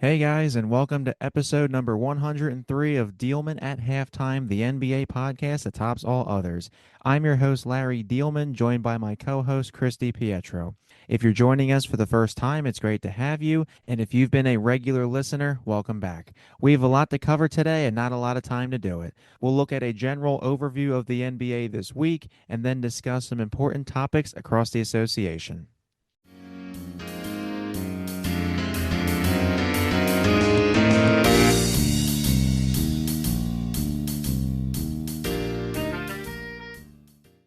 Hey guys, and welcome to episode number 103 of Diehlman at Halftime, the NBA podcast that tops all others. I'm your host, Larry Diehlman, joined by my co host, Christy Pietro. If you're joining us for the first time, it's great to have you. And if you've been a regular listener, welcome back. We have a lot to cover today and not a lot of time to do it. We'll look at a general overview of the NBA this week and then discuss some important topics across the association.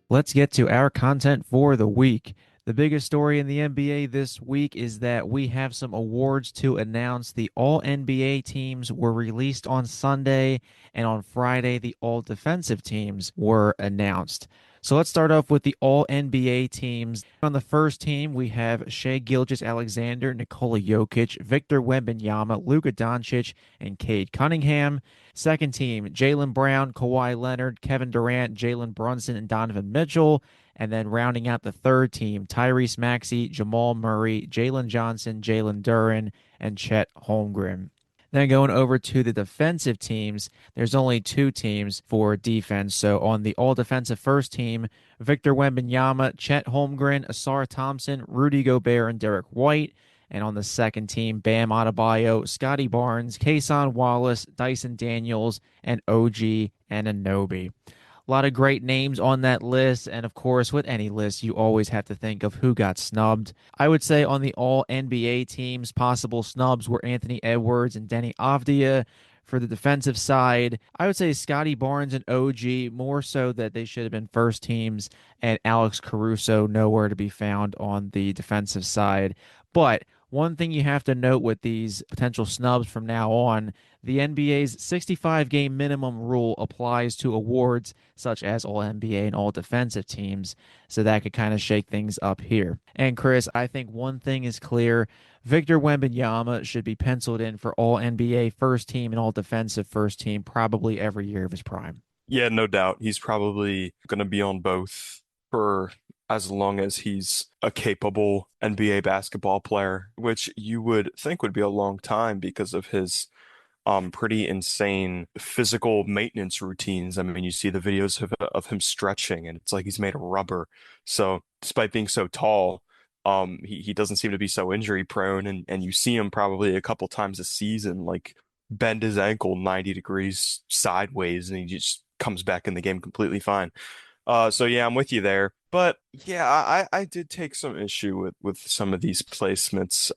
Let's get to our content for the week. The biggest story in the NBA this week is that we have some awards to announce. The All NBA teams were released on Sunday, and on Friday, the All Defensive teams were announced. So let's start off with the All NBA teams. On the first team, we have Shai Gilgeous-Alexander, Nikola Jokic, Victor Wembanyama, Luka Doncic, and Cade Cunningham. Second team, Jaylen Brown, Kawhi Leonard, Kevin Durant, Jalen Brunson, and Donovan Mitchell. And then rounding out the third team, Tyrese Maxey, Jamal Murray, Jalen Johnson, Jalen Duren, and Chet Holmgren. Then going over to the defensive teams, there's only two teams for defense. So on the all defensive first team, Victor Wembanyama, Chet Holmgren, Asar Thompson, Rudy Gobert, and Derek White. And on the second team, Bam Adebayo, Scotty Barnes, Kason Wallace, Dyson Daniels, and OG Anunoby. A lot of great names on that list. And of course, with any list, you always have to think of who got snubbed. I would say on the all NBA teams, possible snubs were Anthony Edwards and Denny Avdia. For the defensive side, I would say Scotty Barnes and OG, more so that they should have been first teams, and Alex Caruso nowhere to be found on the defensive side. But one thing you have to note with these potential snubs from now on, the NBA's 65 game minimum rule applies to awards such as All NBA and All Defensive teams. So that could kind of shake things up here. And Chris, I think one thing is clear. Victor Wembanyama should be penciled in for All NBA first team and All Defensive first team probably every year of his prime. Yeah, no doubt. He's probably going to be on both for as long as he's a capable NBA basketball player, which you would think would be a long time because of his pretty insane physical maintenance routines. I mean, you see the videos of him stretching and it's like he's made of rubber. So despite being so tall, he doesn't seem to be so injury prone and you see him probably a couple times a season like bend his ankle 90 degrees sideways and he just comes back in the game completely fine. So yeah, I'm with you there. But yeah, I did take some issue with some of these placements.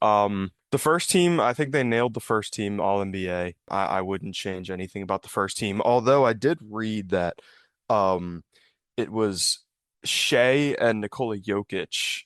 The first team, I think they nailed the first team All NBA. I wouldn't change anything about the first team, although I did read that um it was Shea and Nikola Jokic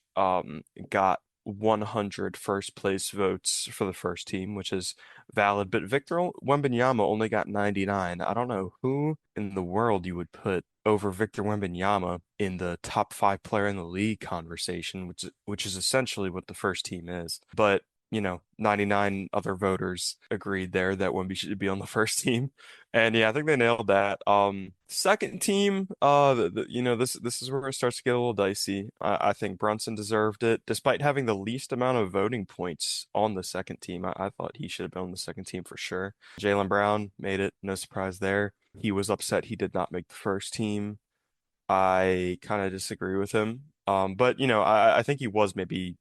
got 100 first place votes for the first team, which is valid, but Victor Wembanyama only got 99. I don't know who in the world you would put over Victor Wembanyama in the top five player in the league conversation, which is essentially what the first team is. But 99 other voters agreed there that Wemby should be on the first team. And yeah, I think they nailed that. Second team, this is where it starts to get a little dicey. I think Brunson deserved it, despite having the least amount of voting points on the second team. I thought he should have been on the second team for sure. Jaylen Brown made it, no surprise there. He was upset he did not make the first team. I kind of disagree with him. But I think he was maybe,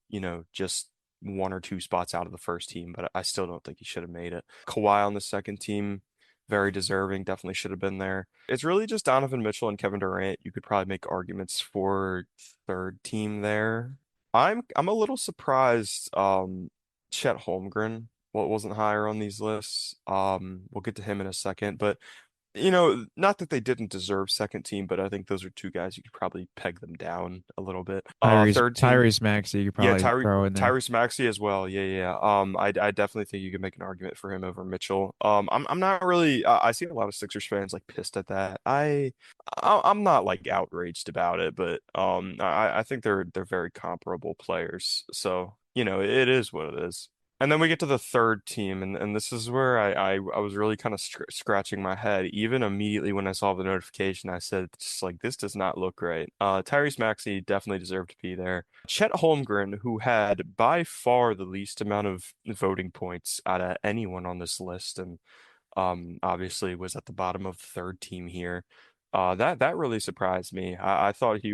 just one or two spots out of the first team, but I still don't think he should have made it. Kawhi on the second team, very deserving, definitely should have been there. It's really just Donovan Mitchell and Kevin Durant. You could probably make arguments for third team there. I'm a little surprised Chet Holmgren wasn't higher on these lists. We'll get to him in a second, but not that they didn't deserve second team, but I think those are two guys you could probably peg them down a little bit. Tyrese, Third team, Tyrese Maxey, you could yeah, probably throw in there. Tyrese Maxey as well. Yeah, yeah. I definitely think you could make an argument for him over Mitchell. I'm not really. I see a lot of Sixers fans like pissed at that. I'm not like outraged about it, but I think they're very comparable players. So it is what it is. And then we get to the third team, and this is where I was really kind of scratching my head. Even immediately when I saw the notification, I said, just like, this does not look right. Tyrese Maxey definitely deserved to be there. Chet Holmgren, who had by far the least amount of voting points out of anyone on this list, and obviously was at the bottom of the third team here. That really surprised me. I thought he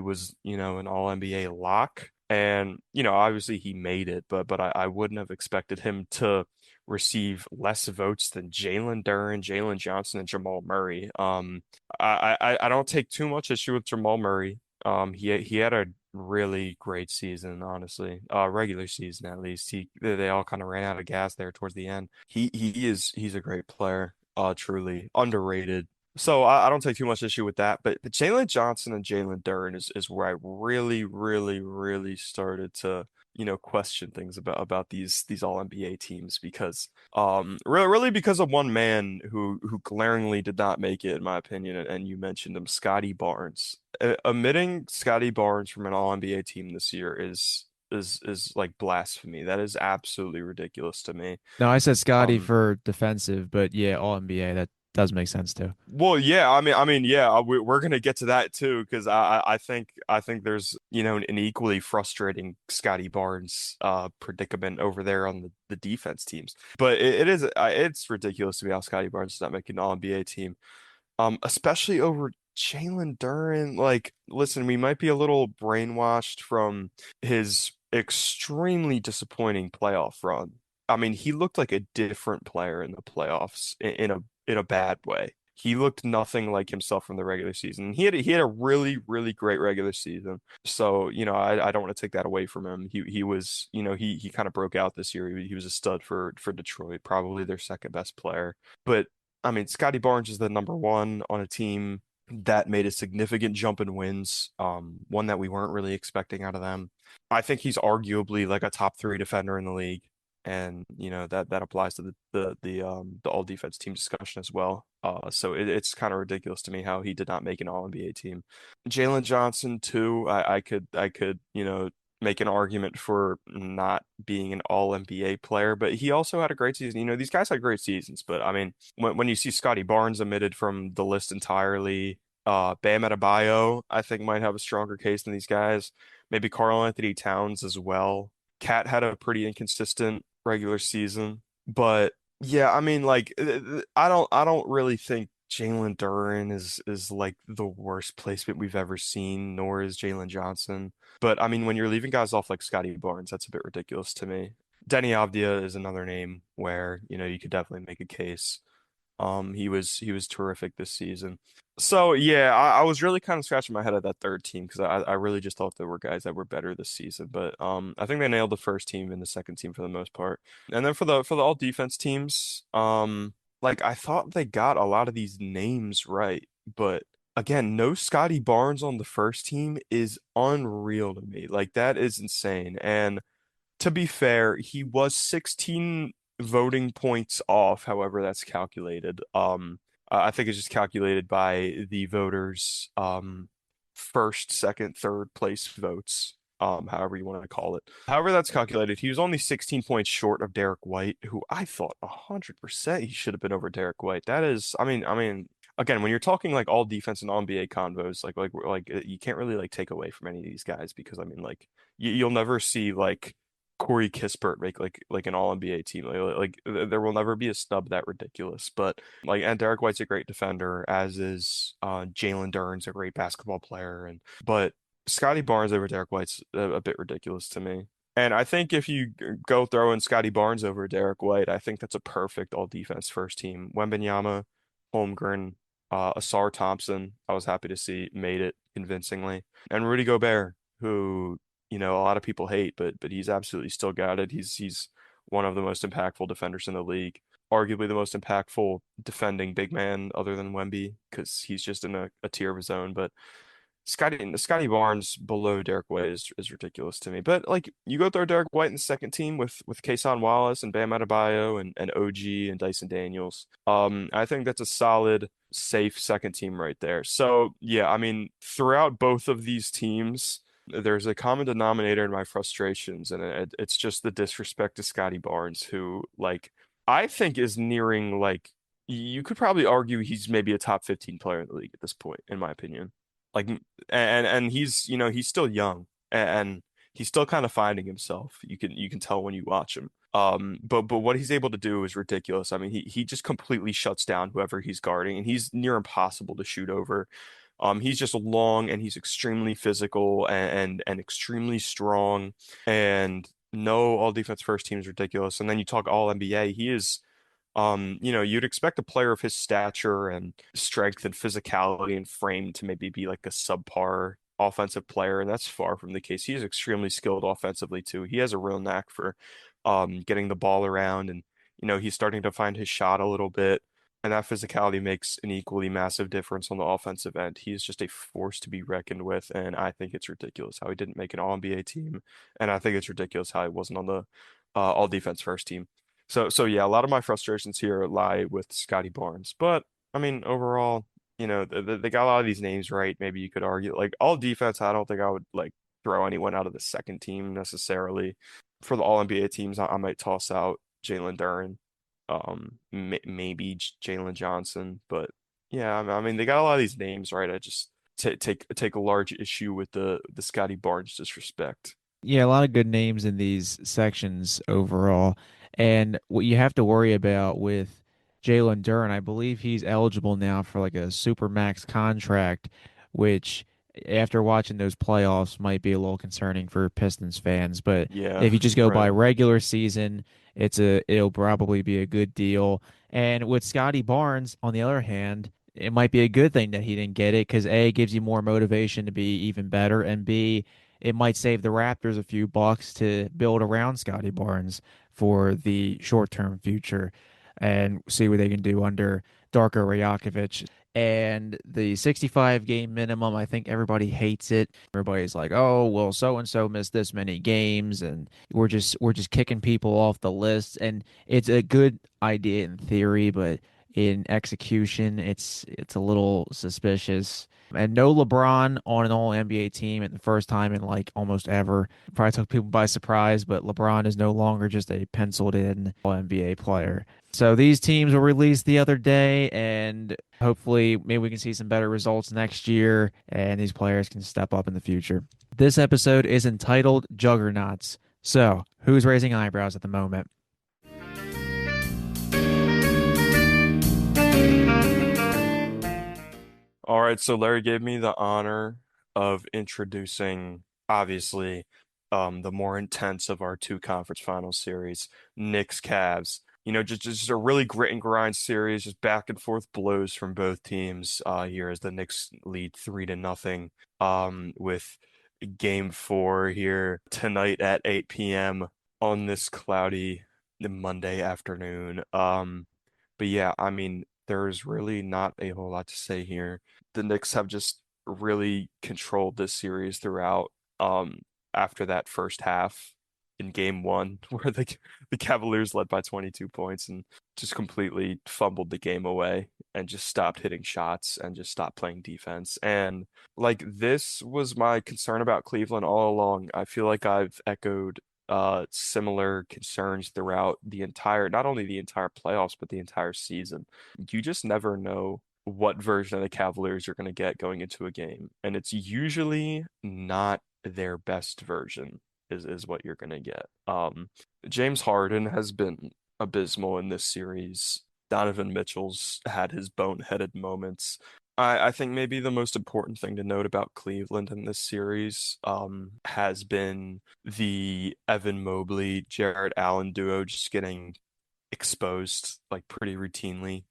was, an all NBA lock. And, obviously he made it, but I wouldn't have expected him to receive less votes than Jalen Duren, Jalen Johnson, and Jamal Murray. I don't take too much issue with Jamal Murray. He had a really great season, honestly. Regular season at least. They all kind of ran out of gas there towards the end. He's a great player. Truly underrated. So I don't take too much issue with that. But Jalen Johnson and Jalen Duren is where I really, really, really started to, question things about these all NBA teams because really because of one man who glaringly did not make it in my opinion, and you mentioned him, Scotty Barnes. Omitting Scotty Barnes from an all NBA team this year is like blasphemy. That is absolutely ridiculous to me. No, I said Scotty Um, for defensive, but yeah, all NBA. That does make sense too. Well, yeah, yeah, we're gonna get to that too, because I think there's an equally frustrating Scotty Barnes predicament over there on the defense teams. But it's ridiculous to me how Scotty Barnes is not making an All NBA team, especially over Jalen Duren. Like, listen, we might be a little brainwashed from his extremely disappointing playoff run. I mean, he looked like a different player in the playoffs in a bad way. He looked nothing like himself from the regular season. He had a really, really great regular season. So, I don't want to take that away from him. He was, he kind of broke out this year. He was a stud for Detroit, probably their second best player. But I mean, Scotty Barnes is the number one on a team that made a significant jump in wins, one that we weren't really expecting out of them. I think he's arguably like a top three defender in the league, and that applies to the all defense team discussion as well. So it's kind of ridiculous to me how he did not make an All NBA team. Jalen Johnson too. I could make an argument for not being an all NBA player, but he also had a great season. These guys had great seasons, but I mean, when you see Scotty Barnes omitted from the list entirely, Bam Adebayo, I think might have a stronger case than these guys. Maybe Karl Anthony Towns as well. Cat had a pretty inconsistent regular season, but yeah, I mean, like, I don't really think Jalen Duren is like the worst placement we've ever seen, nor is Jalen Johnson. But I mean, when you're leaving guys off like Scotty Barnes, that's a bit ridiculous to me. Denny Avdia is another name where, you could definitely make a case. He was terrific this season. So yeah, I was really kind of scratching my head at that third team because I really just thought there were guys that were better this season. But I think they nailed the first team and the second team for the most part. And then for the all defense teams, like I thought they got a lot of these names right, but again, no Scotty Barnes on the first team is unreal to me. Like that is insane. And to be fair, he was 16 voting points off, however that's calculated. I think it's just calculated by the voters' first, second, third place votes, however you want to call it. However that's calculated, he was only 16 points short of Derek White, who I thought 100% he should have been over Derek White. That is, I mean, again, when you're talking like all defense and all NBA convos, like you can't really like take away from any of these guys because I mean like you'll never see like Corey Kispert make like an all NBA team. There will never be a snub that ridiculous. But like, and Derek White's a great defender, as is Jalen Duren's a great basketball player, but Scotty Barnes over Derek White's a bit ridiculous to me. And I think if you go throw in Scotty Barnes over Derek White, I think that's a perfect all defense first team. Wembanyama, Holmgren, Asar Thompson, I was happy to see made it convincingly, and Rudy Gobert, who a lot of people hate, but he's absolutely still got it. He's one of the most impactful defenders in the league, arguably the most impactful defending big man other than Wemby, because he's just in a tier of his own. But Scotty Barnes below Derek White is ridiculous to me. But like you go throw Derek White in the second team with Kason Wallace and Bam Adebayo and OG and Dyson Daniels. I think that's a solid, safe second team right there. So yeah, I mean, throughout both of these teams, there's a common denominator in my frustrations, and it's just the disrespect to Scotty Barnes, who like I think is nearing like you could probably argue he's maybe a top 15 player in the league at this point, in my opinion. Like, and he's he's still young and he's still kind of finding himself. You can tell when you watch him. But what he's able to do is ridiculous. I mean, he just completely shuts down whoever he's guarding, and he's near impossible to shoot over. He's just long and he's extremely physical and extremely strong. And no, all defense first team is ridiculous. And then you talk all NBA, he is you'd expect a player of his stature and strength and physicality and frame to maybe be like a subpar offensive player, and that's far from the case. He is extremely skilled offensively too. He has a real knack for getting the ball around, and he's starting to find his shot a little bit. And that physicality makes an equally massive difference on the offensive end. He is just a force to be reckoned with, and I think it's ridiculous how he didn't make an All-NBA team, and I think it's ridiculous how he wasn't on the All Defense First team. So yeah, a lot of my frustrations here lie with Scotty Barnes. But I mean, overall, they got a lot of these names right. Maybe you could argue like all defense. I don't think I would like throw anyone out of the second team necessarily. For the All NBA teams, I might toss out Jalen Duren, maybe Jalen Johnson. But yeah, I mean, they got a lot of these names right. I just take a large issue with the Scotty Barnes disrespect. Yeah, a lot of good names in these sections overall. And what you have to worry about with Jalen Duren, I believe he's eligible now for like a super max contract, which after watching those playoffs might be a little concerning for Pistons fans. But if Yeah, you just go by right. regular season, it'll probably be a good deal. And with Scotty Barnes, on the other hand, it might be a good thing that he didn't get it because A, gives you more motivation to be even better, and B, it might save the Raptors a few bucks to build around Scotty Barnes for the short-term future and see what they can do under Darko Rajakovic. And the 65 game minimum, I think everybody hates it. Everybody's like, "Oh, well, so and so missed this many games and we're just kicking people off the list." And it's a good idea in theory, but in execution, it's a little suspicious. And no LeBron on an all NBA team at the first time in like almost ever. Probably took people by surprise, but LeBron is no longer just a penciled in all NBA player. So these teams were released the other day, and hopefully maybe we can see some better results next year, and these players can step up in the future. This episode is entitled Juggernauts. So, who's raising eyebrows at the moment? All right, so Larry gave me the honor of introducing, obviously, the more intense of our two conference final series, Knicks Cavs. Just a really grit and grind series, just back and forth blows from both teams. Here as the Knicks lead 3-0, with game four here tonight at 8 p.m. on this cloudy Monday afternoon. But yeah, I mean, there's really not a whole lot to say here. The Knicks have just really controlled this series throughout. After that first half in game one, where the Cavaliers led by 22 points and just completely fumbled the game away and just stopped hitting shots and just stopped playing defense. And like this was my concern about Cleveland all along. I feel like I've echoed similar concerns throughout the entire, not only the entire playoffs, but the entire season. You just never know what version of the Cavaliers you're going to get going into a game. And it's usually not their best version is what you're going to get. James Harden has been abysmal in this series. Donovan Mitchell's had his boneheaded moments. I think maybe the most important thing to note about Cleveland in this series has been the Evan Mobley, Jared Allen duo just getting exposed like pretty routinely.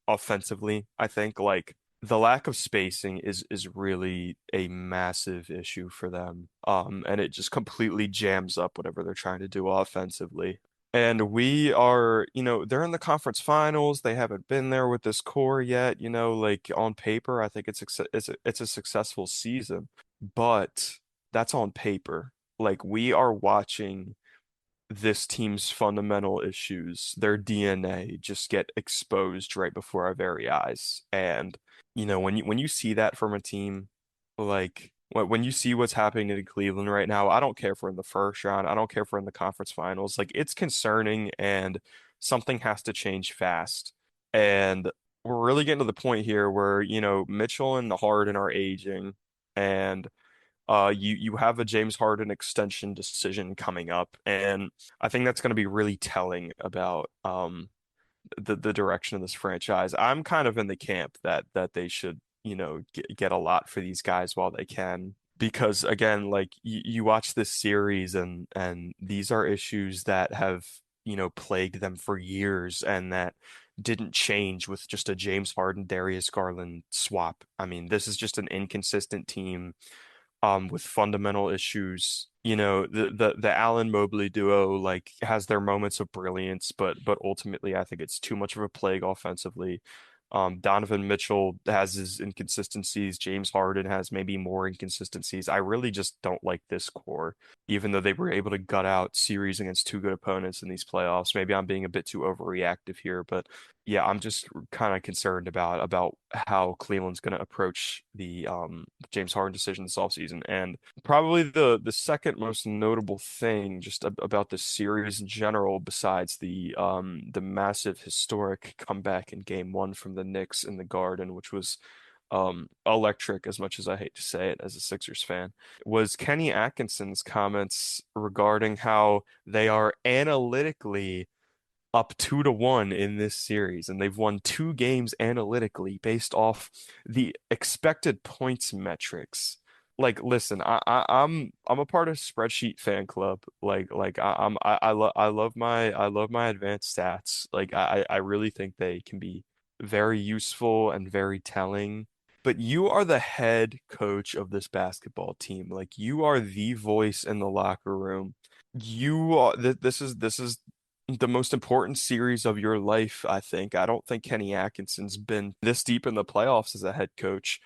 Offensively, I think like the lack of spacing is really a massive issue for them. And it just completely jams up whatever they're trying to do offensively. And we are, they're in the conference finals. They haven't been there with this core yet. Like on paper, I think it's a successful season, but that's on paper. Like we are watching this team's fundamental issues, their DNA, just get exposed right before our very eyes. And when you see that from a team, like when you see what's happening in Cleveland right now, I don't care if we're in the first round. I don't care if we're in the conference finals. Like it's concerning and something has to change fast. And we're really getting to the point here where, Mitchell and Harden are aging and you have a James Harden extension decision coming up. And I think that's going to be really telling about the direction of this franchise. I'm kind of in the camp that they should, get a lot for these guys while they can. Because again, like you watch this series and these are issues that have, plagued them for years and that didn't change with just a James Harden, Darius Garland swap. I mean, this is just an inconsistent team with fundamental issues. The Allen Mobley duo like has their moments of brilliance, but ultimately I think it's too much of a plague offensively. Donovan Mitchell has his inconsistencies. James Harden has maybe more inconsistencies. I really just don't like this core, even though they were able to gut out series against two good opponents in these playoffs. Maybe I'm being a bit too overreactive here, but yeah, I'm just kind of concerned about how Cleveland's going to approach the James Harden decision this offseason. And probably the second most notable thing just about this series in general, besides the massive historic comeback in Game 1 from the Knicks in the Garden, which was electric as much as I hate to say it as a Sixers fan, was Kenny Atkinson's comments regarding how they are analytically up 2-1 in this series, and they've won two games analytically based off the expected points metrics. Like, listen, I'm a part of spreadsheet fan club. I love my advanced stats. Like, I really think they can be very useful and very telling. But you are the head coach of this basketball team. Like, you are the voice in the locker room. You are this is the most important series of your life, I think. I don't think Kenny Atkinson's been this deep in the playoffs as a head coach.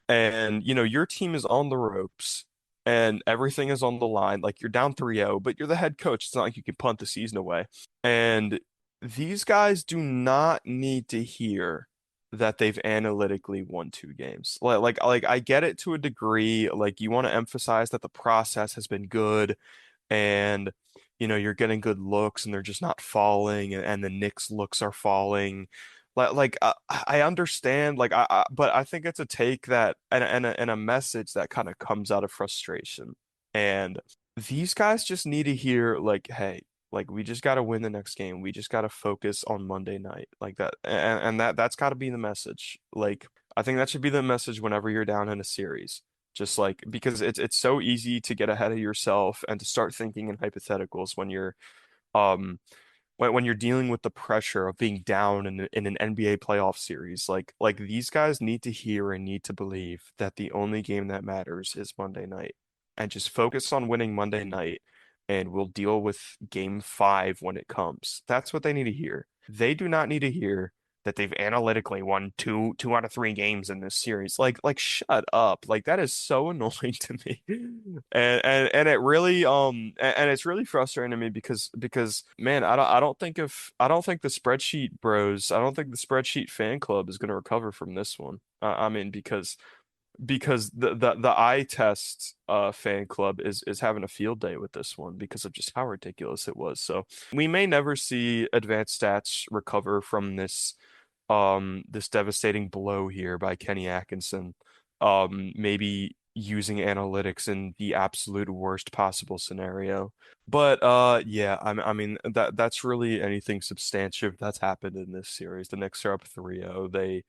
And, your team is on the ropes and everything is on the line. Like you're down 3-0, but you're the head coach. It's not like you can punt the season away. And these guys do not need to hear that they've analytically won two games. Like I get it to a degree. Like you want to emphasize that the process has been good and you're getting good looks and they're just not falling and the Knicks looks are falling. I understand but I think it's a take that and a message that kind of comes out of frustration. And these guys just need to hear like, hey, like we just got to win the next game. We just got to focus on Monday night like that. And that's got to be the message. Like I think that should be the message whenever you're down in a series. Just like because it's so easy to get ahead of yourself and to start thinking in hypotheticals when you're um when you're dealing with the pressure of being down in an NBA playoff series. Like these guys need to hear and need to believe that the only game that matters is Monday night and just focus on winning Monday night and we'll deal with game 5 when it comes. That's what they need to hear. They do not need to hear that they've analytically won two out of three games in this series. Like shut up. Like that is so annoying to me. And it really and it's really frustrating to me because man, I don't think the spreadsheet bros, I don't think the spreadsheet fan club is going to recover from this one. I mean because the eye test fan club is having a field day with this one because of just how ridiculous it was. So we may never see advanced stats recover from this devastating blow here by Kenny Atkinson. Maybe using analytics in the absolute worst possible scenario. But yeah, I mean that's really anything substantive that's happened in this series. The Knicks are up 3-0.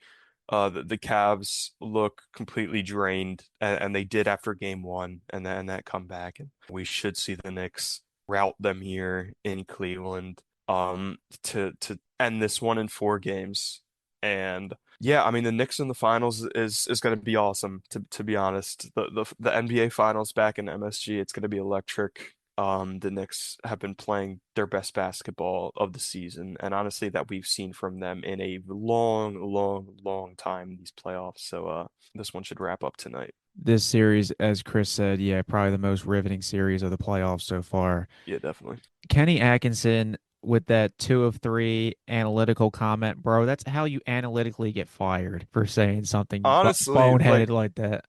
The Cavs look completely drained, and they did after game 1, and that comeback. And we should see the Knicks rout them here in Cleveland, to end this one in 4 games. And yeah, I mean the Knicks in the finals is going to be awesome. To be honest, the NBA finals back in MSG, it's going to be electric. The Knicks have been playing their best basketball of the season, and honestly, that we've seen from them in a long, long, long time, these playoffs. So, this one should wrap up tonight. This series, as Chris said, yeah, probably the most riveting series of the playoffs so far. Yeah, definitely. Kenny Atkinson with that 2 of 3 analytical comment, bro. That's how you analytically get fired for saying something Honestly, boneheaded like that.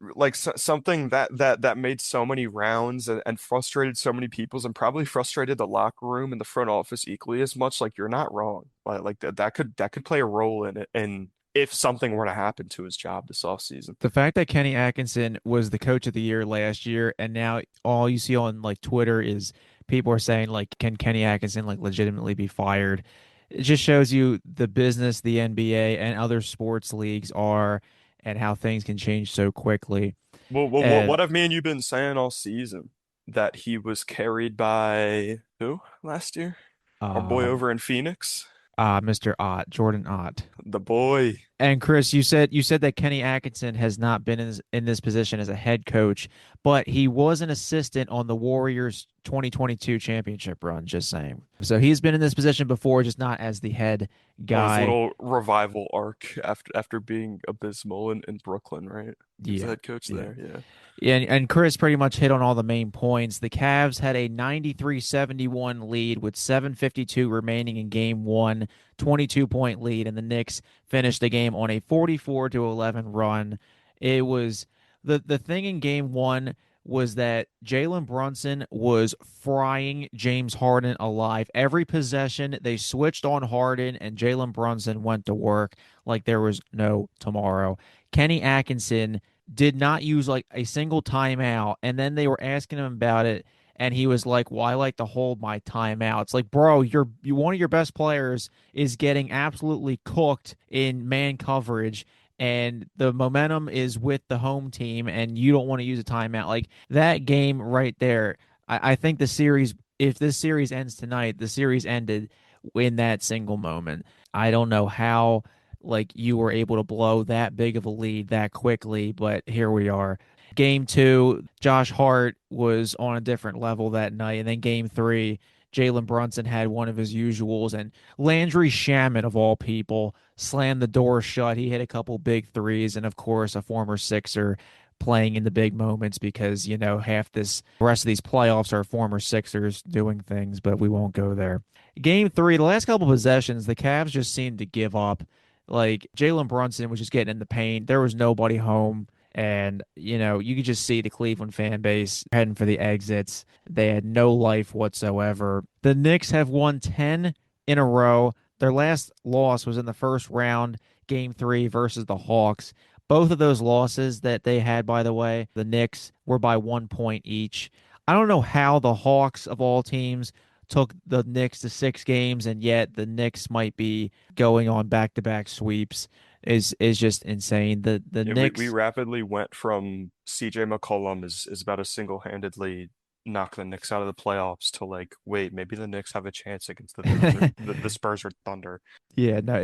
something that made so many rounds and frustrated so many peoples and probably frustrated the locker room and the front office equally as much. Like you're not wrong. Like that could play a role in it. And if something were to happen to his job this offseason. The fact that Kenny Atkinson was the coach of the year last year, and now all you see on like Twitter is people are saying like, can Kenny Atkinson like legitimately be fired? It just shows you the business the NBA and other sports leagues are, and how things can change so quickly. Well, what And have me and you been saying all season? That he was carried by who last year? Our boy um, over in Phoenix, Mr. Ott, Jordan Ott. the boy. And Chris, you said that Kenny Atkinson has not been in this position as a head coach, but he was an assistant on the Warriors 2022 championship run, just saying. So he's been in this position before, just not as the head On his guy. little revival arc after being abysmal in Brooklyn, right? He was the Yeah. head coach Yeah. there, yeah. Yeah, and Chris pretty much hit on all the main points. The Cavs had a 93-71 lead with 7:52 remaining in game one, 22-point lead, and the Knicks finished the game on a 44-11 run. It was the thing in game one was that Jalen Brunson was frying James Harden alive. Every possession, they switched on Harden, and Jalen Brunson went to work like there was no tomorrow. Kenny Atkinson did not use like a single timeout, and then they were asking him about it, and he was like, "Well, I like to hold my timeout." It's like, bro, one of your best players is getting absolutely cooked in man coverage, and the momentum is with the home team, and you don't want to use a timeout. Like that game right there, I think the series, if this series ends tonight, the series ended in that single moment. I don't know how like you were able to blow that big of a lead that quickly, but here we are. Game two, Josh Hart was on a different level that night. And then game three, Jalen Brunson had one of his usuals. And Landry Shamet, of all people, slammed the door shut. He hit a couple big threes. And of course, a former Sixer playing in the big moments because, half this the rest of these playoffs are former Sixers doing things, but we won't go there. Game three, the last couple possessions, the Cavs just seemed to give up. Like Jalen Brunson was just getting in the paint. There was nobody home. And, you could just see the Cleveland fan base heading for the exits. They had no life whatsoever. The Knicks have won 10 in a row. Their last loss was in the first round, game three versus the Hawks. Both of those losses that they had, by the way, the Knicks were by 1 point each. I don't know how the Hawks, of all teams, took the Knicks to 6 games, and yet the Knicks might be going on back-to-back sweeps is just insane. The Yeah, we Knicks rapidly went from CJ McCollum is about to single-handedly knock the Knicks out of the playoffs to like, wait, maybe the Knicks have a chance against the Thunder, the Spurs or Thunder. Yeah, no,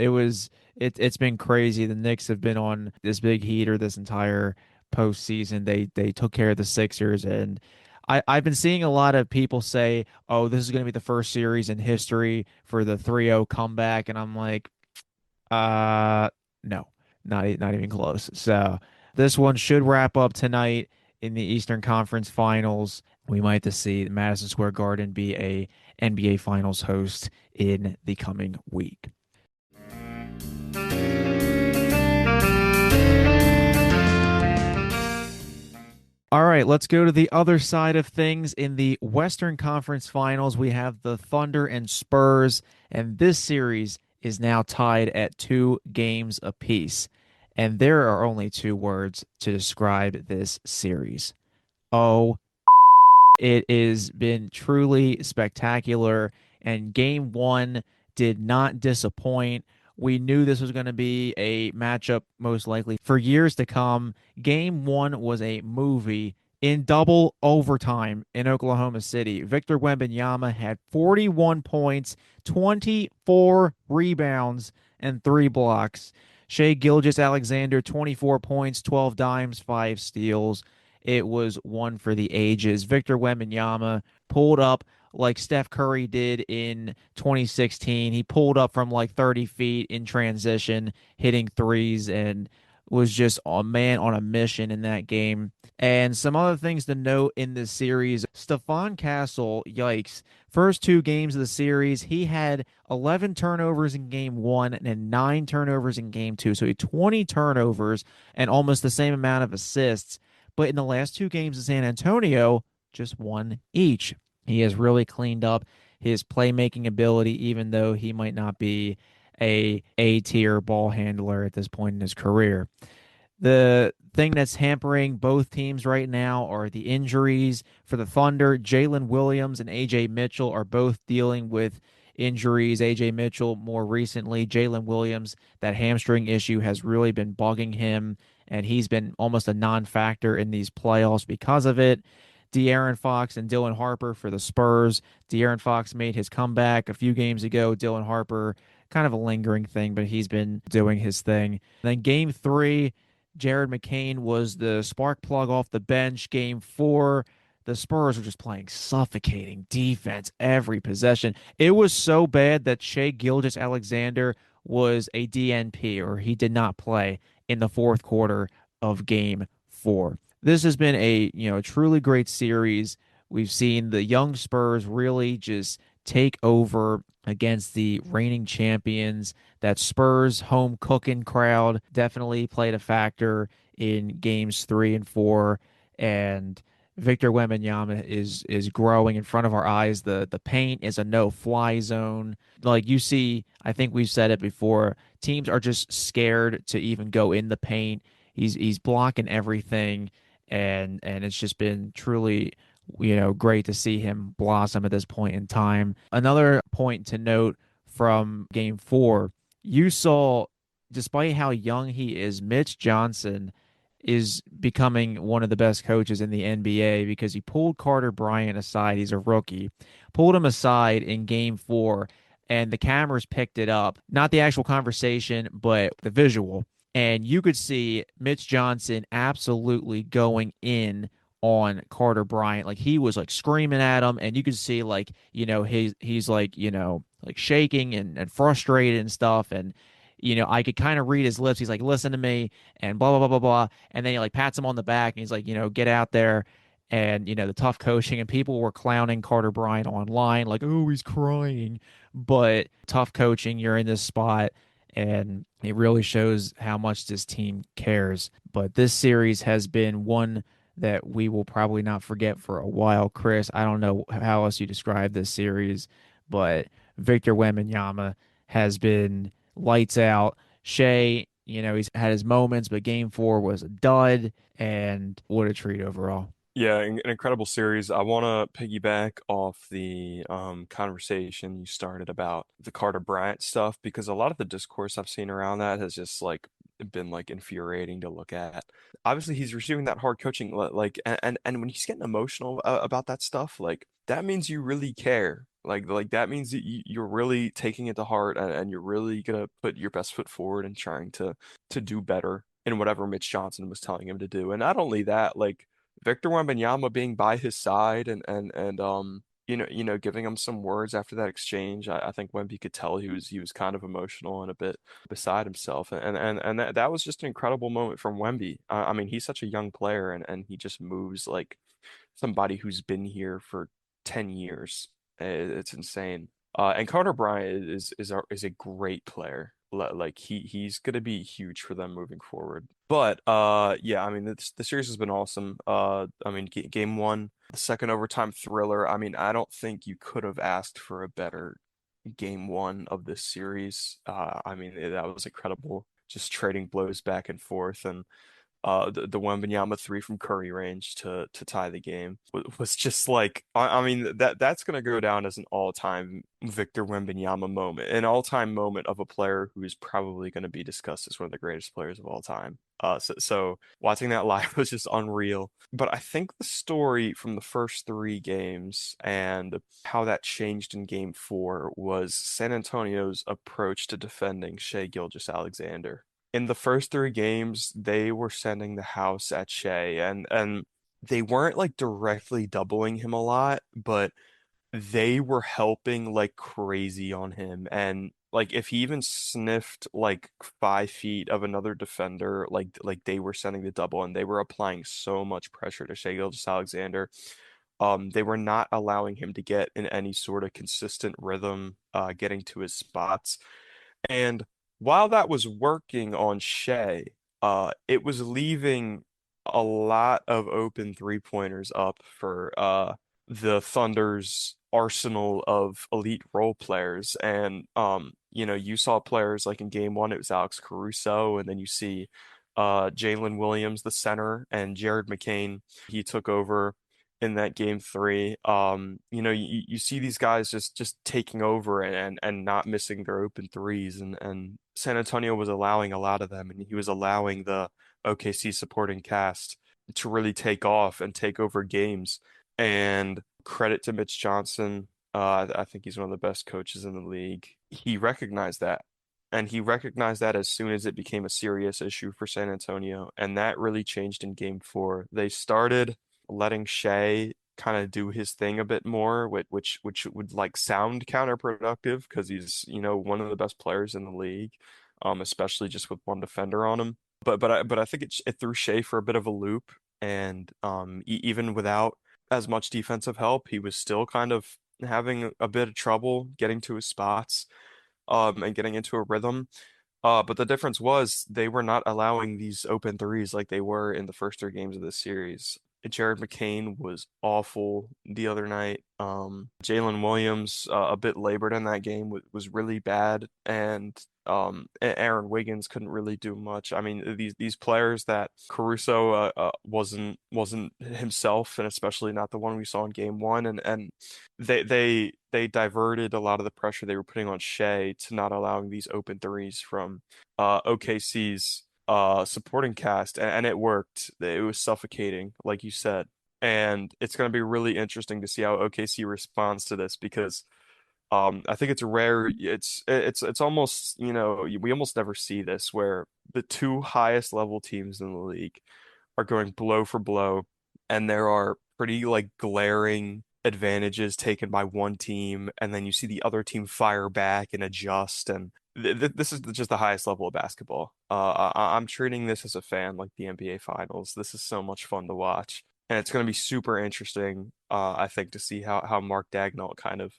it's been crazy. The Knicks have been on this big heater this entire postseason. They took care of the Sixers, and I've been seeing a lot of people say, "Oh, this is going to be the first series in history for the 3-0 comeback," and I'm like, Uh, no, not even close. So this one should wrap up tonight in the Eastern Conference Finals. We might have to see Madison Square Garden be a NBA Finals host in the coming week. All right, let's go to the other side of things. In the Western Conference Finals, we have the Thunder and Spurs, and this series is now tied at 2 games apiece. And there are only 2 words to describe this series. Oh, it has been truly spectacular, and game one did not disappoint. We knew this was going to be a matchup most likely for years to come. Game one was a movie in double overtime in Oklahoma City. Victor Wembanyama had 41 points, 24 rebounds, and 3 blocks. Shea Gilgeous-Alexander, 24 points, 12 dimes, 5 steals. It was one for the ages. Victor Wembanyama pulled up like Steph Curry did in 2016. He pulled up from like 30 feet in transition, hitting threes, and was just a man on a mission in that game. And some other things to note in this series, Stephon Castle, yikes. First two games of the series, he had 11 turnovers in game one and then 9 turnovers in game two. So he had 20 turnovers and almost the same amount of assists. But in the last two games in San Antonio, just one each. He has really cleaned up his playmaking ability, even though he might not be a tier ball handler at this point in his career. The thing that's hampering both teams right now are the injuries. For the Thunder, Jalen Williams and AJ Mitchell are both dealing with injuries. AJ Mitchell more recently, Jalen Williams, that hamstring issue has really been bugging him, and he's been almost a non-factor in these playoffs because of it. De'Aaron Fox and Dylan Harper for the Spurs. De'Aaron Fox made his comeback a few games ago. Dylan Harper, kind of a lingering thing, but he's been doing his thing. And then game three, Jared McCain was the spark plug off the bench. Game four, the Spurs were just playing suffocating defense every possession. It was so bad that Shea Gilgeous-Alexander was a DNP, or he did not play in the fourth quarter of game four. This has been a, truly great series. We've seen the young Spurs really just take over against the reigning champions. That Spurs home cooking crowd definitely played a factor in games three and four. And Victor Wembanyama is growing in front of our eyes. The paint is a no-fly zone. Like you see, I think we've said it before, teams are just scared to even go in the paint. He's blocking everything, and it's just been truly, great to see him blossom at this point in time. Another point to note from game four, you saw, despite how young he is, Mitch Johnson is becoming one of the best coaches in the NBA because he pulled Carter Bryant aside. He's a rookie, pulled him aside in game four, and the cameras picked it up. Not the actual conversation, but the visual. And you could see Mitch Johnson absolutely going in on Carter Bryant. Like he was like screaming at him, and you could see like, he's like, like shaking and frustrated and stuff. And I could kind of read his lips. He's like, listen to me, and blah, blah, blah, blah, blah. And then he like pats him on the back and he's like, get out there. And, the tough coaching, and people were clowning Carter Bryant online, like, oh, he's crying. But tough coaching, you're in this spot, and it really shows how much this team cares. But this series has been one that we will probably not forget for a while. Chris, I don't know how else you describe this series, but Victor Wembanyama has been lights out. Shea, he's had his moments, but game four was a dud, and what a treat overall. Yeah, an incredible series. I want to piggyback off the conversation you started about the Carter Bryant stuff because a lot of the discourse I've seen around that has just like been like infuriating to look at. Obviously, he's receiving that hard coaching, like, and when he's getting emotional about that stuff, like that means you really care. Like that means that you're really taking it to heart, and you're really gonna put your best foot forward and trying to do better in whatever Mitch Johnson was telling him to do. And not only that, like Victor Wembanyama being by his side and giving him some words after that exchange. I think Wemby could tell he was kind of emotional and a bit beside himself. And that was just an incredible moment from Wemby. I mean, he's such a young player and he just moves like somebody who's been here for 10 years. It's insane. And Carter Bryant is a great player. Like he's gonna be huge for them moving forward. But yeah, I mean the series has been awesome. I mean game one, the second overtime thriller. I mean I don't think you could have asked for a better game one of this series. I mean that was incredible. Just trading blows back and forth, and the Wembanyama three from Curry range to tie the game was just like I mean that's gonna go down as an all-time Victor Wembanyama moment, an all-time moment of a player who is probably going to be discussed as one of the greatest players of all time. So watching that live was just unreal. But I think the story from the first three games and how that changed in game four was San Antonio's approach to defending Shea Gilgeous-Alexander. In the first three games, they were sending the house at Shea, and they weren't like directly doubling him a lot, but they were helping like crazy on him. And Like if he even sniffed like 5 feet of another defender, like they were sending the double and they were applying so much pressure to Shai Gilgeous-Alexander. They were not allowing him to get in any sort of consistent rhythm, getting to his spots. And while that was working on Shea, it was leaving a lot of open three-pointers up for the Thunder's arsenal of elite role players. And you saw players like in game one, it was Alex Caruso, and then you see Jalen Williams, the center, and Jared McCain. He took over in that game three. You see these guys just taking over and not missing their open threes, and San Antonio was allowing a lot of them, and he was allowing the OKC supporting cast to really take off and take over games. And credit to Mitch Johnson. I think he's one of the best coaches in the league. He recognized that. And he recognized that as soon as it became a serious issue for San Antonio. And that really changed in game four. They started letting Shea kind of do his thing a bit more, which would like sound counterproductive because he's, one of the best players in the league, especially just with one defender on him. But I think it threw Shea for a bit of a loop, and even without as much defensive help, he was still kind of having a bit of trouble getting to his spots, and getting into a rhythm. But the difference was they were not allowing these open threes like they were in the first three games of this series. Jared McCain was awful the other night. Jalen Williams, a bit labored in that game, was really bad, and Aaron Wiggins couldn't really do much. I mean, these players that Caruso wasn't himself, and especially not the one we saw in game one, and they diverted a lot of the pressure they were putting on Shea to not allowing these open threes from OKC's supporting cast, and it worked. It was suffocating, like you said. And it's going to be really interesting to see how OKC responds to this because I think it's rare. It's almost, we almost never see this where the two highest level teams in the league are going blow for blow, and there are pretty like glaring advantages taken by one team, and then you see the other team fire back and adjust, and this is just the highest level of basketball. I'm treating this as a fan like the NBA Finals. This is so much fun to watch, and it's going to be super interesting, I think, to see how Mark Daigneault kind of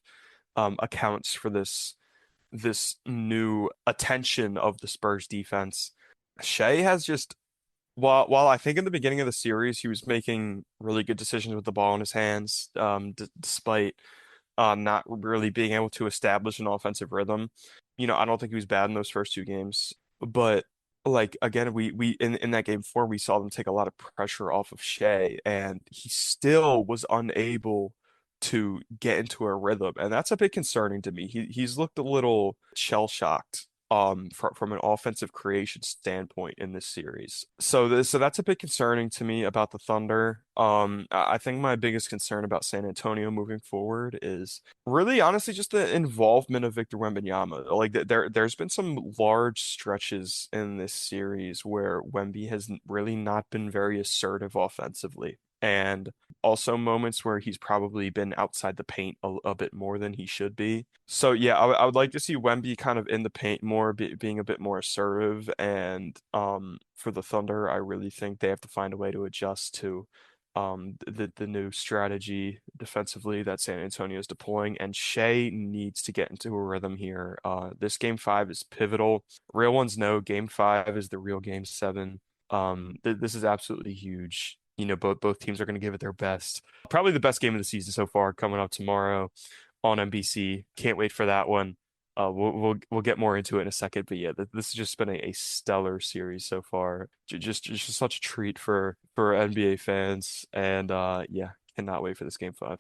accounts for this new attention of the Spurs defense. Shea has just while I think in the beginning of the series he was making really good decisions with the ball in his hands, despite not really being able to establish an offensive rhythm. I don't think he was bad in those first two games, but like again, we in that game four we saw them take a lot of pressure off of Shea, and he still was unable to get into a rhythm, and that's a bit concerning to me. He's looked a little shell shocked from an offensive creation standpoint in this series. So that's a bit concerning to me about the Thunder. I think my biggest concern about San Antonio moving forward is really honestly just the involvement of Victor Wembanyama. Like there's been some large stretches in this series where Wemby has really not been very assertive offensively. And also moments where he's probably been outside the paint a bit more than he should be. So yeah, I would like to see Wemby kind of in the paint more, being a bit more assertive. And for the Thunder, I really think they have to find a way to adjust to the new strategy defensively that San Antonio is deploying. And Shea needs to get into a rhythm here. This game five is pivotal. Real ones know game five is the real game seven. This is absolutely huge. Both teams are going to give it their best. Probably the best game of the season so far coming up tomorrow on NBC. Can't wait for that one. We'll get more into it in a second, but yeah, this has just been a stellar series so far. Just such a treat for NBA fans, and yeah, cannot wait for this game five.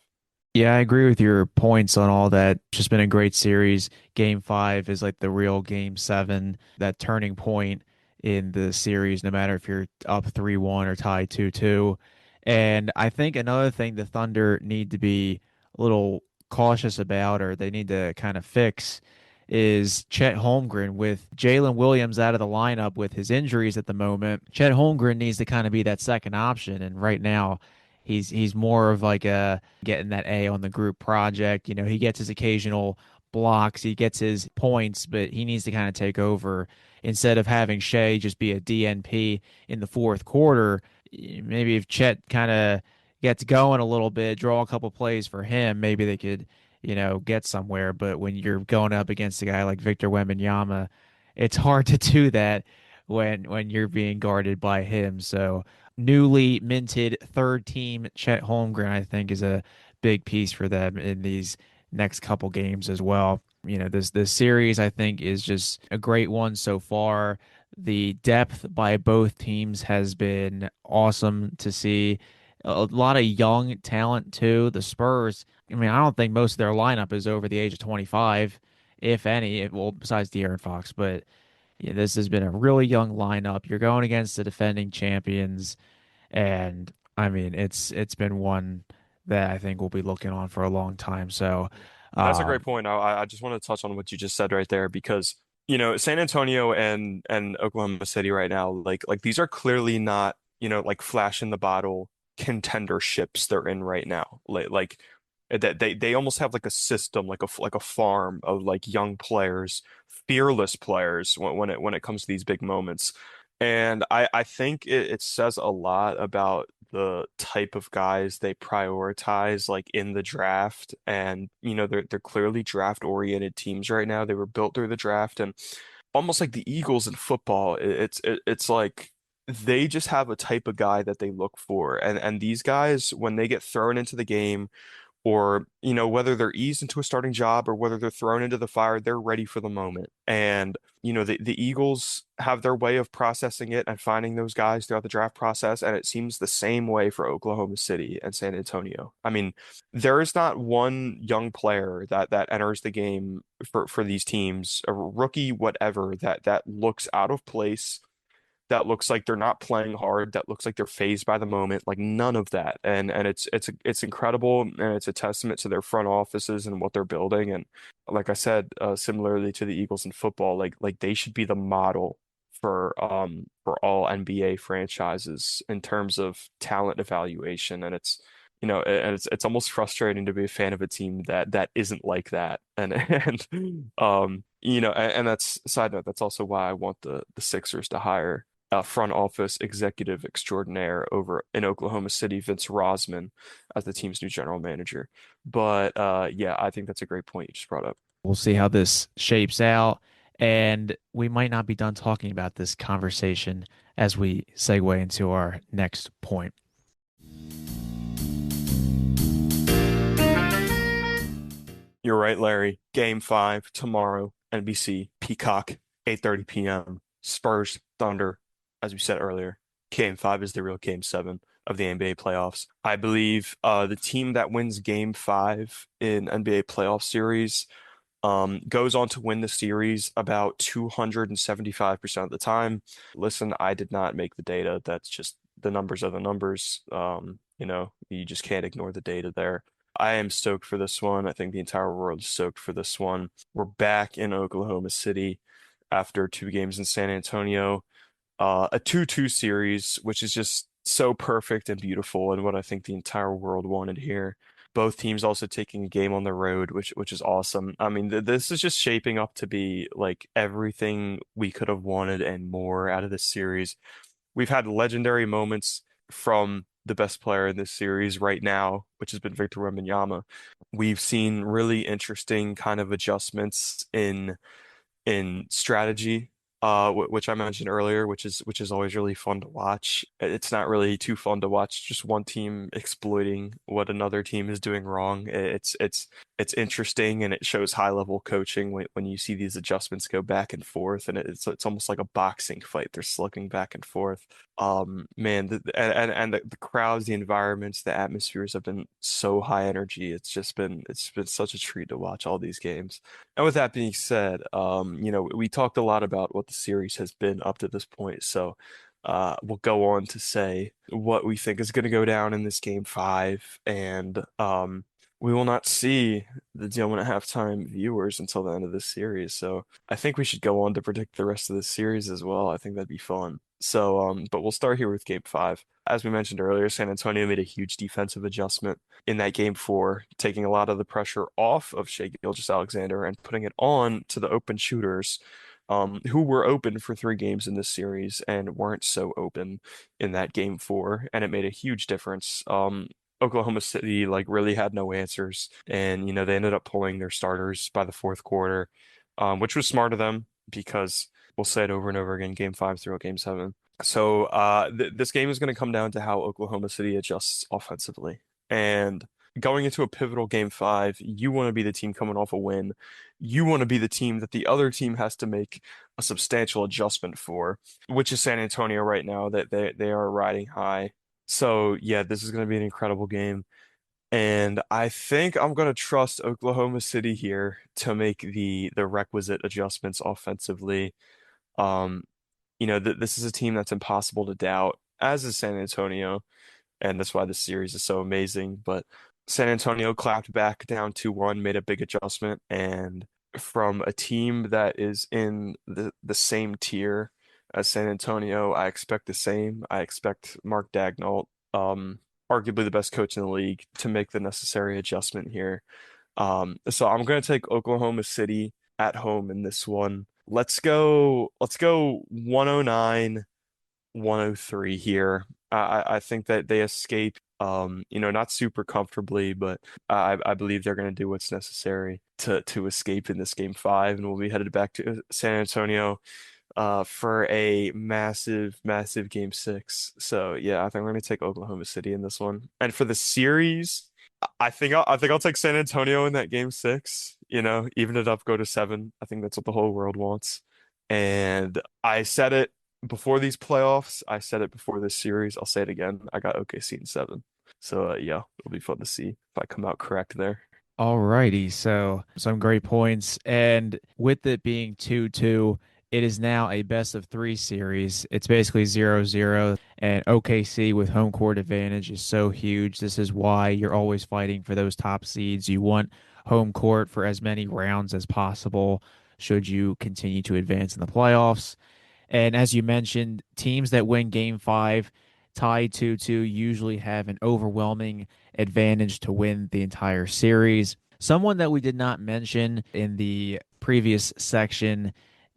Yeah, I agree with your points on all that. Just been a great series. Game five is like the real game seven, that turning point in the series, no matter if you're up 3-1 or tied 2-2. And I think another thing the Thunder need to be a little cautious about, or they need to kind of fix, is Chet Holmgren. With Jalen Williams out of the lineup with his injuries at the moment. Chet Holmgren needs to kind of be that second option. And right now, he's more of like a getting that A on the group project. He gets his occasional blocks, he gets his points, but he needs to kind of take over instead of having Shea just be a DNP in the fourth quarter. Maybe if Chet kind of gets going a little bit, draw a couple plays for him, maybe they could, get somewhere. But when you're going up against a guy like Victor Wembanyama, it's hard to do that when you're being guarded by him. So newly minted third team Chet Holmgren, I think, is a big piece for them in these next couple games as well. This series I think is just a great one so far. The depth by both teams has been awesome to see. A lot of young talent too. The Spurs, I mean, I don't think most of their lineup is over the age of 25, if any. Well, besides De'Aaron Fox, but yeah, this has been a really young lineup. You're going against the defending champions, and I mean, it's been one that I think we'll be looking on for a long time. So, That's a great um, point. I just want to touch on what you just said right there because, San Antonio and Oklahoma City right now, like these are clearly not, like flash in the bottle contenderships they're in right now. Like that they almost have like a system, like a farm of like young players, fearless players when it comes to these big moments. And I think it says a lot about the type of guys they prioritize like in the draft. And they're clearly draft oriented teams right now. They were built through the draft and almost like the Eagles in football, it's like they just have a type of guy that they look for. And these guys, when they get thrown into the game, or whether they're eased into a starting job or whether they're thrown into the fire, they're ready for the moment. And the Eagles have their way of processing it and finding those guys throughout the draft process, and it seems the same way for Oklahoma City and San Antonio. I mean, there is not one young player that enters the game for these teams, a rookie, whatever, that looks out of place, that looks like they're not playing hard, that looks like they're phased by the moment, like none of that. And it's incredible, and it's a testament to their front offices and what they're building. And like I said, similarly to the Eagles in football, like they should be the model for all NBA franchises in terms of talent evaluation. And it's almost frustrating to be a fan of a team that isn't like that. And and that's side note, that's also why I want the Sixers to hire front office executive extraordinaire over in Oklahoma City, Vince Rosman, as the team's new general manager. But yeah, I think that's a great point you just brought up. we'll see how this shapes out. And we might not be done talking about this conversation as we segue into our next point. You're right, Larry. Game 5 tomorrow, NBC, Peacock, 8:30 p.m. Spurs, Thunder, as we said earlier. Game 5 is the real Game 7 of the NBA playoffs. I believe the team that wins Game 5 in NBA playoff series goes on to win the series about 275% of the time. Listen, I did not make the data. That's just the numbers are the numbers. You just can't ignore the data there. I am stoked for this one. I think the entire world is stoked for this one. We're back in Oklahoma City after 2 games in San Antonio. A 2-2 series, which is just so perfect and beautiful, and what I think the entire world wanted here. Both teams also taking a game on the road, which is awesome. I mean, this is just shaping up to be like everything we could have wanted and more out of this series. We've had legendary moments from the best player in this series right now, which has been Victor Wembanyama. We've seen really interesting kind of adjustments in strategy, which I mentioned earlier, which is always really fun to watch. It's not really too fun to watch just one team exploiting what another team is doing wrong. It's interesting, and it shows high level coaching when you see these adjustments go back and forth, and it's almost like a boxing fight. They're slugging back and forth. Man, the crowds, the environments, the atmospheres have been so high energy. It's been such a treat to watch all these games. And with that being said, we talked a lot about what the series has been up to this point. So we'll go on to say what we think is going to go down in this game 5. And we will not see the Dillman at halftime viewers until the end of this series. So I think we should go on to predict the rest of this series as well. I think that'd be fun. So, but we'll start here with game five. As we mentioned earlier, San Antonio made a huge defensive adjustment in that game four, taking a lot of the pressure off of Shai Gilgeous-Alexander and putting it on to the open shooters, who were open for 3 games in this series and weren't so open in that game four. And it made a huge difference. Oklahoma City like really had no answers, and they ended up pulling their starters by the fourth quarter, which was smart of them because we'll say it over and over again, game five through game seven. So th this game is going to come down to how Oklahoma City adjusts offensively. And going into a pivotal game five, you want to be the team coming off a win. You want to be the team that the other team has to make a substantial adjustment for, which is San Antonio right now, that they are riding high. So yeah, this is going to be an incredible game. And I think I'm going to trust Oklahoma City here to make the requisite adjustments offensively. Um, th this is a team that's impossible to doubt, as is San Antonio, and that's why this series is so amazing. But San Antonio clapped back down 2-1, made a big adjustment, and from a team that is in the same tier as San Antonio, I expect the same. I expect Mark Daigneault, arguably the best coach in the league, to make the necessary adjustment here. So I'm going to take Oklahoma City at home in this one. Let's go 109, 103 here. I think that they escape, not super comfortably, but I believe they're going to do what's necessary to escape in this game five, and we'll be headed back to San Antonio for a massive, massive game six. So yeah, I think I'm going to take Oklahoma City in this one. And for the series, I think I'll take San Antonio in that game six. Even it up, go to seven. I think that's what the whole world wants. And I said it before these playoffs. I said it before this series. I'll say it again. I got OKC in seven. So yeah, it'll be fun to see if I come out correct there. All righty. So some great points. And with it being 2-2, it is now a best of three series. It's basically 0-0. And OKC with home court advantage is so huge. This is why you're always fighting for those top seeds. You want home court for as many rounds as possible should you continue to advance in the playoffs. And as you mentioned, teams that win game five tied 2-2 usually have an overwhelming advantage to win the entire series. Someone that we did not mention in the previous section,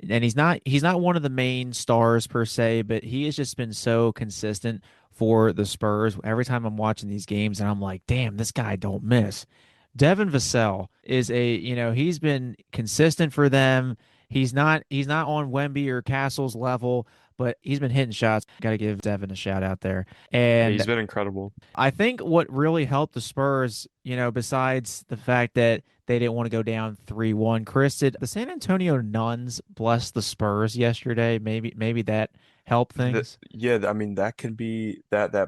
and he's not one of the main stars per se, but he has just been so consistent for the Spurs. Every time I'm watching these games and I'm like, damn, this guy don't miss. Devin Vassell is he's been consistent for them. He's not on Wemby or Castle's level, but he's been hitting shots. Got to give Devin a shout out there. He's And been incredible. I think what really helped the Spurs, besides the fact that they didn't want to go down 3-1, Chris, did the San Antonio Nuns bless the Spurs yesterday? Maybe that helped things. Yeah, I mean that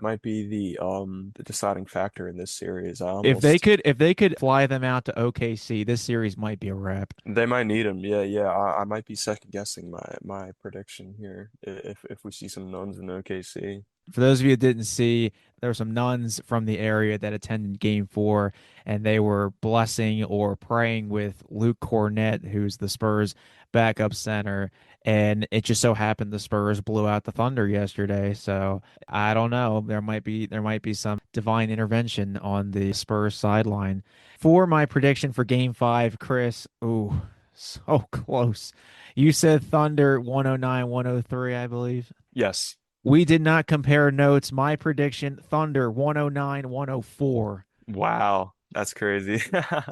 might be the deciding factor in this series. I If they almost could if they could fly them out to OKC, this series might be a wrap. They might need him. Yeah, yeah. I might be second guessing my prediction here if we see some nuns in OKC. For those of you that didn't see, there were some nuns from the area that attended game four, and they were blessing or praying with Luke Cornett, who's the Spurs backup center. And it just so happened the Spurs blew out the Thunder yesterday. So I don't know. There might be some divine intervention on the Spurs sideline. For my prediction for game five, Chris, ooh, so close. You said Thunder 109, 103, I believe. Yes. We did not compare notes. My prediction, Thunder 109, 104. Wow, that's crazy.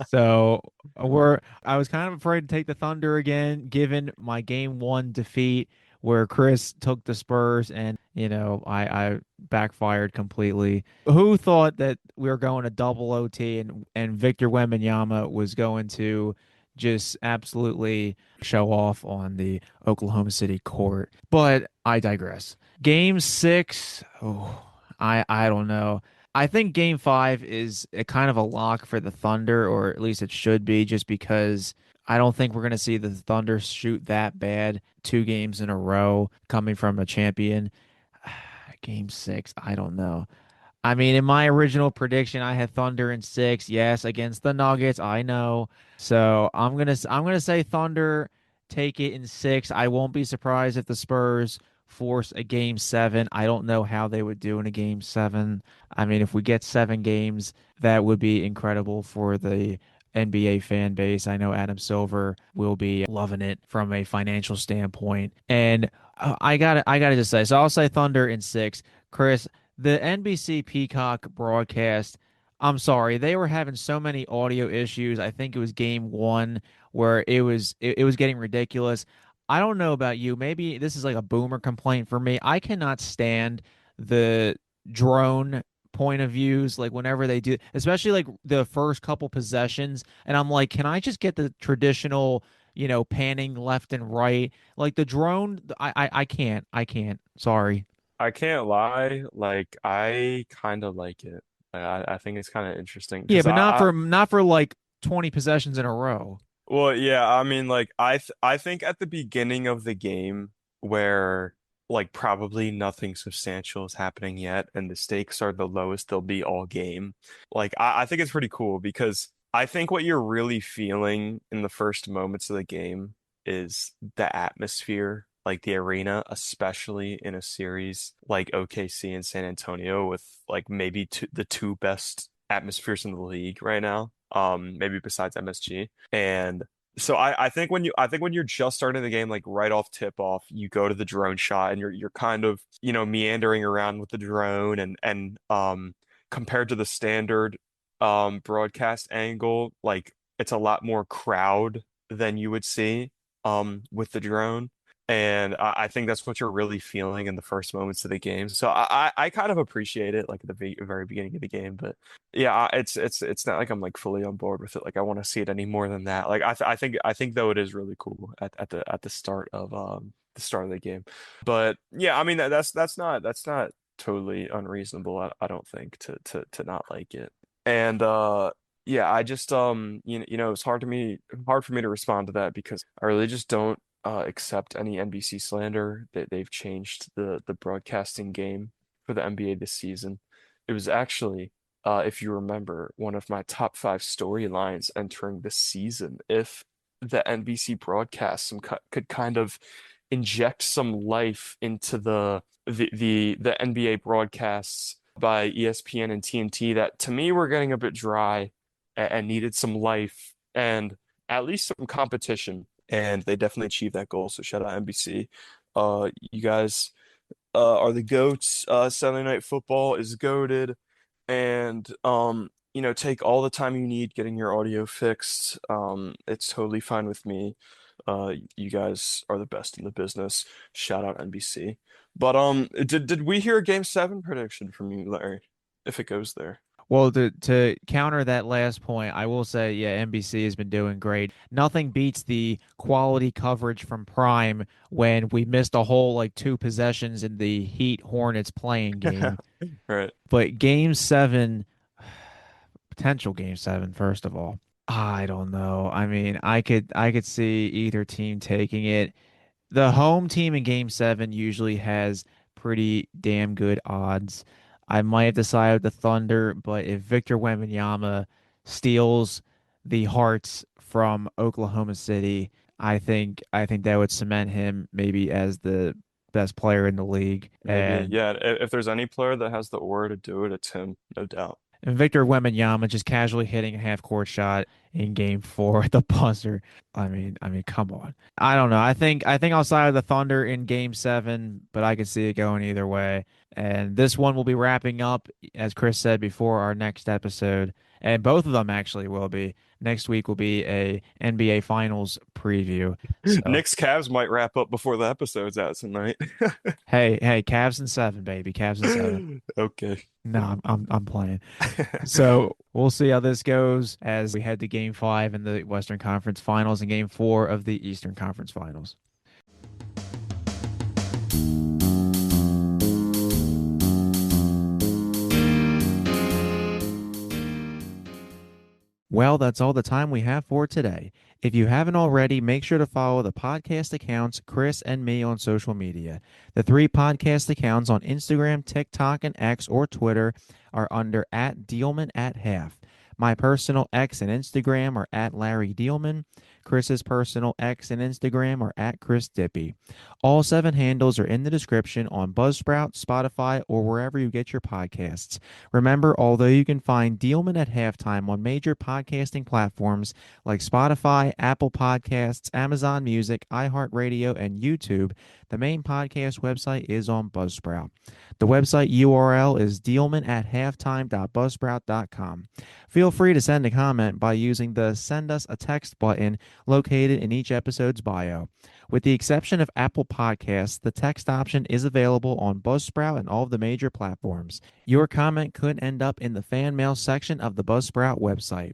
So I was kind of afraid to take the Thunder again, given my game one defeat where Chris took the Spurs and, I backfired completely. Who thought that we were going to double OT and Victor Wembanyama was going to just absolutely show off on the Oklahoma City court? But I digress. Game six, oh, I don't know. I think game five is a kind of a lock for the Thunder, or at least it should be, just because I don't think we're going to see the Thunder shoot that bad 2 games in a row coming from a champion. Game six, I don't know. I mean, in my original prediction, I had Thunder in six. Yes, against the Nuggets, I know. So I'm gonna say Thunder take it in six. I won't be surprised if the Spurs force a game seven. I don't know how they would do in a game seven. I mean, if we get seven games, that would be incredible for the NBA fan base. I know Adam Silver will be loving it from a financial standpoint. And I gotta just say, so I'll say Thunder in six. Chris, the NBC Peacock broadcast, I'm sorry, they were having so many audio issues. I think it was game one where it was getting ridiculous. I don't know about you. Maybe this is like a boomer complaint for me. I cannot stand the drone point of views, like whenever they do, especially like the first couple possessions. And I'm like, can I just get the traditional, panning left and right? Like the drone, I can't. I can't. Sorry. I can't lie, like I kind of like it. I think it's kind of interesting Yeah, because but not for like 20 possessions in a row. well, yeah, I mean, like I think at the beginning of the game where like probably nothing substantial is happening yet, and the stakes are the lowest they'll be all game. Like I think it's pretty cool because I think what you're really feeling in the first moments of the game is the atmosphere, like the arena, especially in a series like OKC and San Antonio with like maybe the two best atmospheres in the league right now. Maybe besides MSG. And so I think when you're just starting the game, like right off tip off, you go to the drone shot and you're kind of, meandering around with the drone and compared to the standard broadcast angle, like it's a lot more crowd than you would see with the drone. And I think that's what you're really feeling in the first moments of the game. So I kind of appreciate it like at the very beginning of the game, but yeah, it's not like I'm like fully on board with it. Like I want to see it any more than that. Like I think though it is really cool at the start of the the game. But yeah, I mean that's not totally unreasonable. I don't think to not like it. And yeah, I just it's hard for me to respond to that because I really just don't accept any NBC slander that they've changed the broadcasting game for the NBA this season. It was actually if you remember, one of my top five storylines entering this season. If the NBC broadcast could kind of inject some life into the NBA broadcasts by ESPN and TNT that to me were getting a bit dry and needed some life and at least some competition. And they definitely achieved that goal. So shout out NBC. You guys are the goats. Sunday Night Football is goated, and take all the time you need getting your audio fixed. It's totally fine with me. You guys are the best in the business. Shout out NBC. But did we hear a game seven prediction from you, Larry? If it goes there. Well, to counter that last point, I will say, yeah, NBC has been doing great. Nothing beats the quality coverage from Prime when we missed a whole like two possessions in the Heat Hornets playing game. Right. But game seven, potential game seven, first of all, I don't know. I mean, I could see either team taking it. The home team in game seven usually has pretty damn good odds. I might have decided the Thunder, but if Victor Wembanyama steals the hearts from Oklahoma City, I think that would cement him maybe as the best player in the league. Maybe. Yeah. If there's any player that has the aura to do it, it's him, no doubt. And Victor Wembanyama just casually hitting a half court shot in game four at the buzzer. I mean, come on. I don't know. I think I'll side with the Thunder in game seven, but I could see it going either way. And this one will be wrapping up, as Chris said before, our next episode. And both of them actually will be. Next week will be a NBA Finals preview. So Knicks Cavs might wrap up before the episode's out tonight. hey, Cavs in seven, baby. Cavs in seven. Okay. No, I'm playing. So we'll see how this goes as we head to game five in the Western Conference Finals and game four of the Eastern Conference Finals. Well, that's all the time we have for today. If you haven't already, make sure to follow the podcast accounts, Chris and me, on social media. The three podcast accounts on Instagram, TikTok, and X or Twitter are under at Diehlman at half. My personal X and Instagram are at Larry Diehlman. Chris's personal X and Instagram are at Chris Dippy. All seven handles are in the description on Buzzsprout, Spotify, or wherever you get your podcasts. Remember, although you can find Diehlman at halftime on major podcasting platforms like Spotify, Apple Podcasts, Amazon Music, iHeartRadio, and YouTube, the main podcast website is on Buzzsprout. The website URL is dealman@halftime.buzzsprout.com. Feel free to send a comment by using the Send Us a Text button located in each episode's bio. With the exception of Apple Podcasts, the text option is available on Buzzsprout and all of the major platforms. Your comment could end up in the fan mail section of the Buzzsprout website.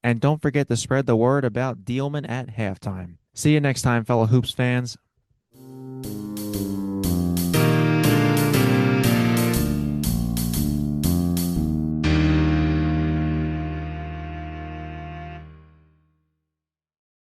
And don't forget to spread the word about Diehlman at halftime. See you next time, fellow Hoops fans.